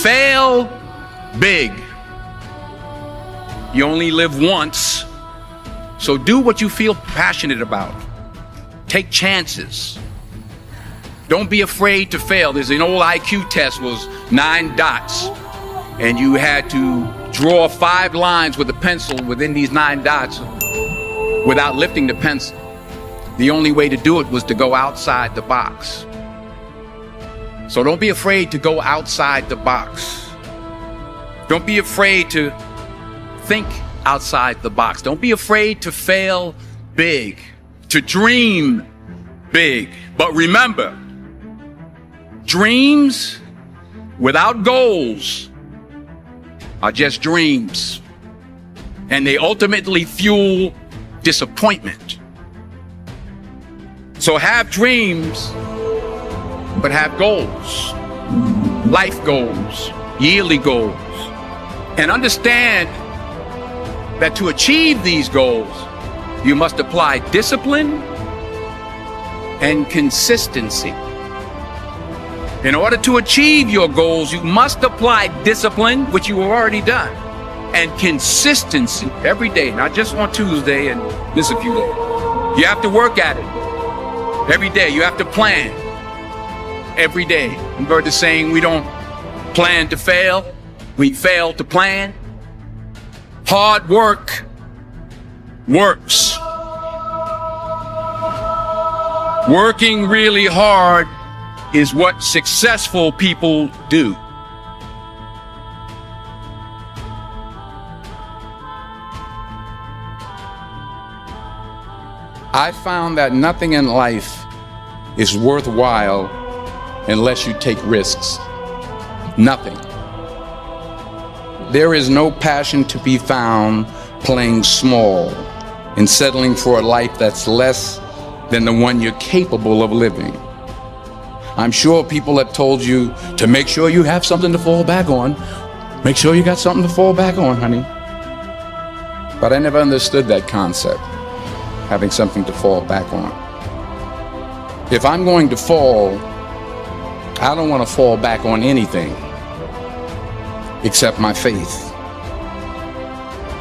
Fail big. You only live once, so do what you feel passionate about. Take chances. Don't be afraid to fail. There's an old IQ test, was 9 dots, and you had to draw 5 lines with a pencil within these 9 dots without lifting the pencil. The only way to do it was to go outside the box. So don't be afraid to go outside the box. Don't be afraid to think outside the box. Don't be afraid to fail big, to dream big. But remember, dreams without goals are just dreams, and they ultimately fuel disappointment. So have dreams, but have goals, life goals, yearly goals, and understand that to achieve these goals, you must apply discipline and consistency. In order to achieve your goals, you must apply discipline, which you have already done, and consistency every day, not just on Tuesday and miss a few days. You have to work at it every day. You have to plan every day. You've heard the saying, we don't plan to fail, we fail to plan. Hard work works. Working really hard is what successful people do. I found that nothing in life is worthwhile unless you take risks. Nothing. There is no passion to be found playing small and settling for a life that's less than the one you're capable of living. I'm sure people have told you to make sure you have something to fall back on. Make sure you got something to fall back on, honey. But I never understood that concept, having something to fall back on. If I'm going to fall, I don't want to fall back on anything except my faith.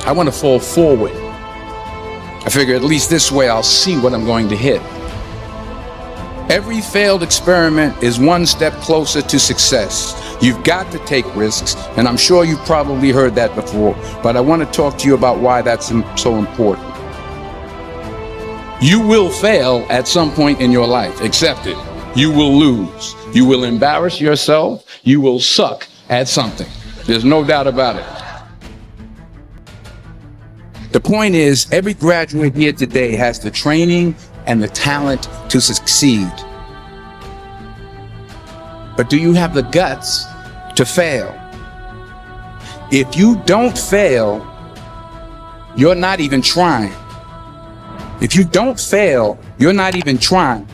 I want to fall forward. I figure at least this way I'll see what I'm going to hit. Every failed experiment is one step closer to success. You've got to take risks, and I'm sure you've probably heard that before, but I want to talk to you about why that's so important. You will fail at some point in your life. Accept it. You will lose. You will embarrass yourself. You will suck at something. There's no doubt about it. The point is, every graduate here today has the training and the talent to succeed. But do you have the guts to fail? If you don't fail, you're not even trying. If you don't fail, you're not even trying.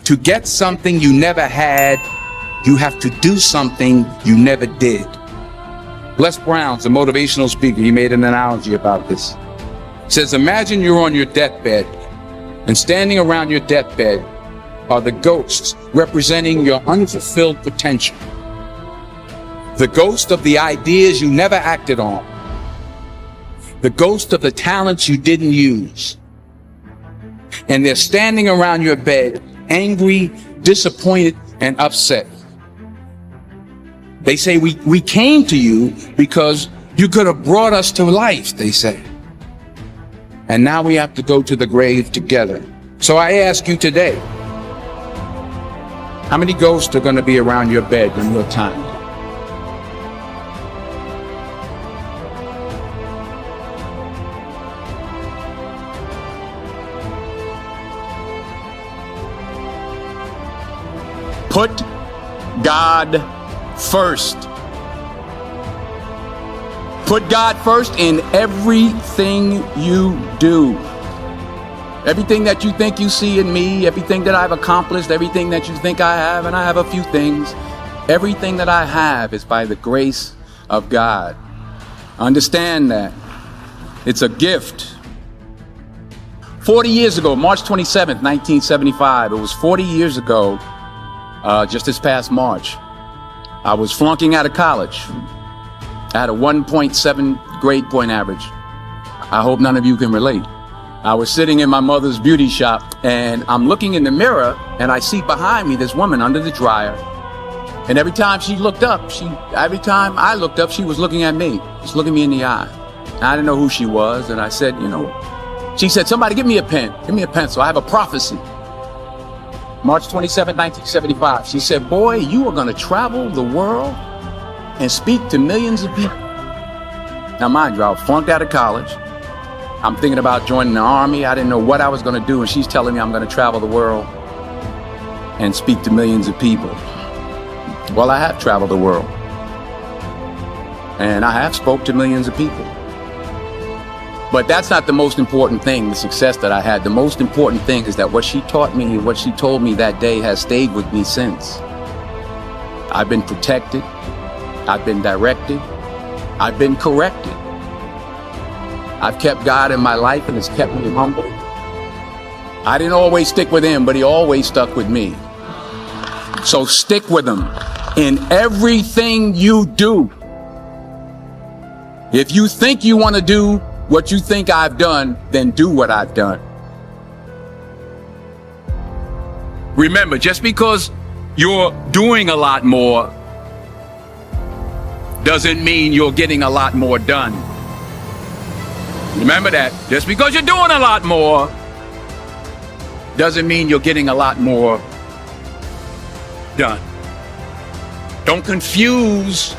To get something you never had, you have to do something you never did. Les Brown's a motivational speaker. He made an analogy about this. He says, imagine you're on your deathbed, and standing around your deathbed are the ghosts representing your unfulfilled potential. The ghost of the ideas you never acted on. The ghost of the talents you didn't use. And they're standing around your bed, angry, disappointed, and upset. They say, we came to you because you could have brought us to life, they say. And now we have to go to the grave together. So I ask you today, how many ghosts are going to be around your bed when your time? Put God first. Put God first in everything you do. Everything that you think you see in me, everything that I've accomplished, everything that you think I have, and I have a few things, everything that I have is by the grace of God. Understand that. It's a gift. 40 years ago, March 27th, 1975, it was 40 years ago, just this past March, I was flunking out of college. I had a 1.7 grade point average. I hope none of you can relate. I was sitting in my mother's beauty shop and I'm looking in the mirror and I see behind me this woman under the dryer. And every time she looked up, every time I looked up, she was looking at me, just looking me in the eye. And I didn't know who she was. And I said, she said, somebody give me a pen, give me a pencil. I have a prophecy. March 27, 1975. She said, boy, you are going to travel the world and speak to millions of people. Now, mind you, I flunked out of college. I'm thinking about joining the army. I didn't know what I was going to do. And she's telling me I'm going to travel the world and speak to millions of people. Well, I have traveled the world. And I have spoke to millions of people. But that's not the most important thing, the success that I had. The most important thing is that what she taught me, what she told me that day has stayed with me since. I've been protected. I've been directed. I've been corrected. I've kept God in my life and it's kept me humble. I didn't always stick with him, but he always stuck with me. So stick with him in everything you do. If you think you want to do what you think I've done, then do what I've done. Remember, just because you're doing a lot more doesn't mean you're getting a lot more done. Remember that. Just because you're doing a lot more doesn't mean you're getting a lot more done. Don't confuse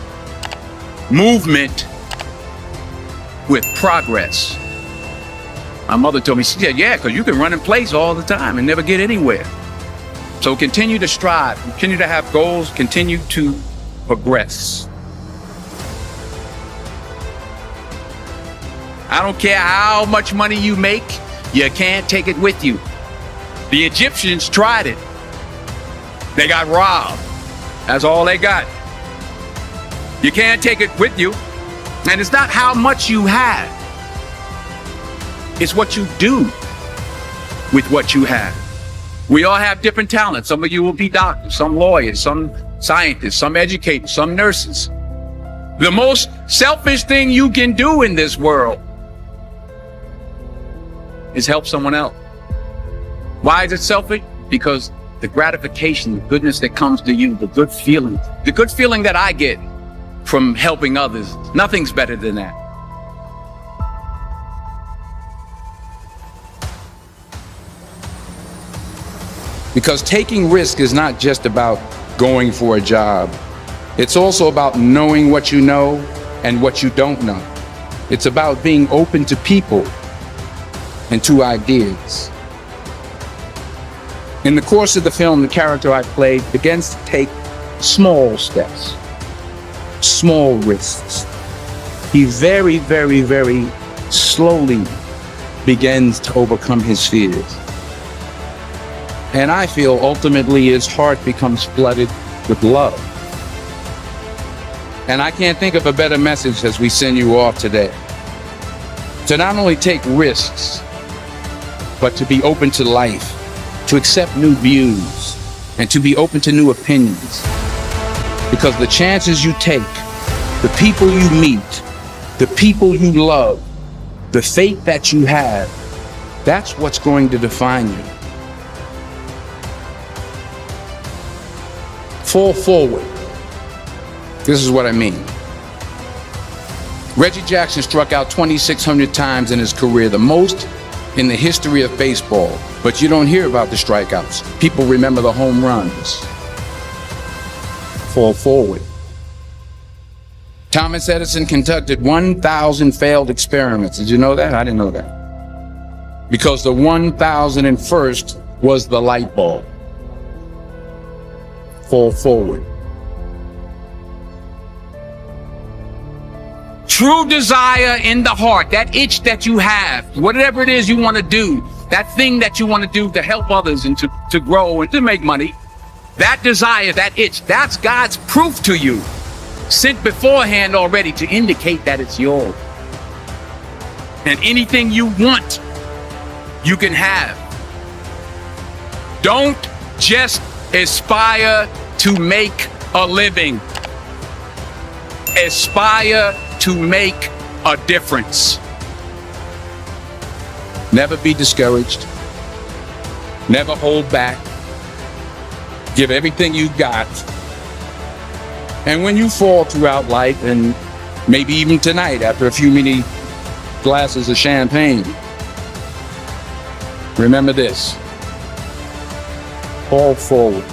movement with progress. My mother told me, she said, yeah, because you can run in place all the time and never get anywhere. So continue to strive, continue to have goals, continue to progress. I don't care how much money you make, you can't take it with you. The Egyptians tried it. They got robbed. That's all they got. You can't take it with you. And it's not how much you have. It's what you do with what you have. We all have different talents. Some of you will be doctors, some lawyers, some scientists, some educators, some nurses. The most selfish thing you can do in this world is help someone else. Why is it selfish? Because the gratification, the goodness that comes to you, the good feeling that I get from helping others, nothing's better than that. Because taking risk is not just about going for a job. It's also about knowing what you know and what you don't know. It's about being open to people and to ideas. In the course of the film, the character I played begins to take small steps, small risks. He very, very, very slowly begins to overcome his fears. And I feel ultimately his heart becomes flooded with love. And I can't think of a better message as we send you off today. To not only take risks, but to be open to life, to accept new views, and to be open to new opinions. Because the chances you take, the people you meet, the people you love, the faith that you have, that's what's going to define you. Fall forward. This is what I mean. Reggie Jackson struck out 2,600 times in his career, the most in the history of baseball. But you don't hear about the strikeouts. People remember the home runs. Fall forward. Thomas Edison conducted 1,000 failed experiments. Did you know that? I didn't know that. Because the 1,001st was the light bulb. Fall forward. True desire in the heart, that itch that you have, whatever it is you want to do, that thing that you want to do to help others and to grow and to make money, that desire, that itch, that's God's proof to you, sent beforehand already to indicate that it's yours. And anything you want, you can have. Don't just aspire to make a living. Aspire to make a difference. Never be discouraged. Never hold back. Give everything you got. And when you fall throughout life, and maybe even tonight after a few many glasses of champagne, remember this: fall forward.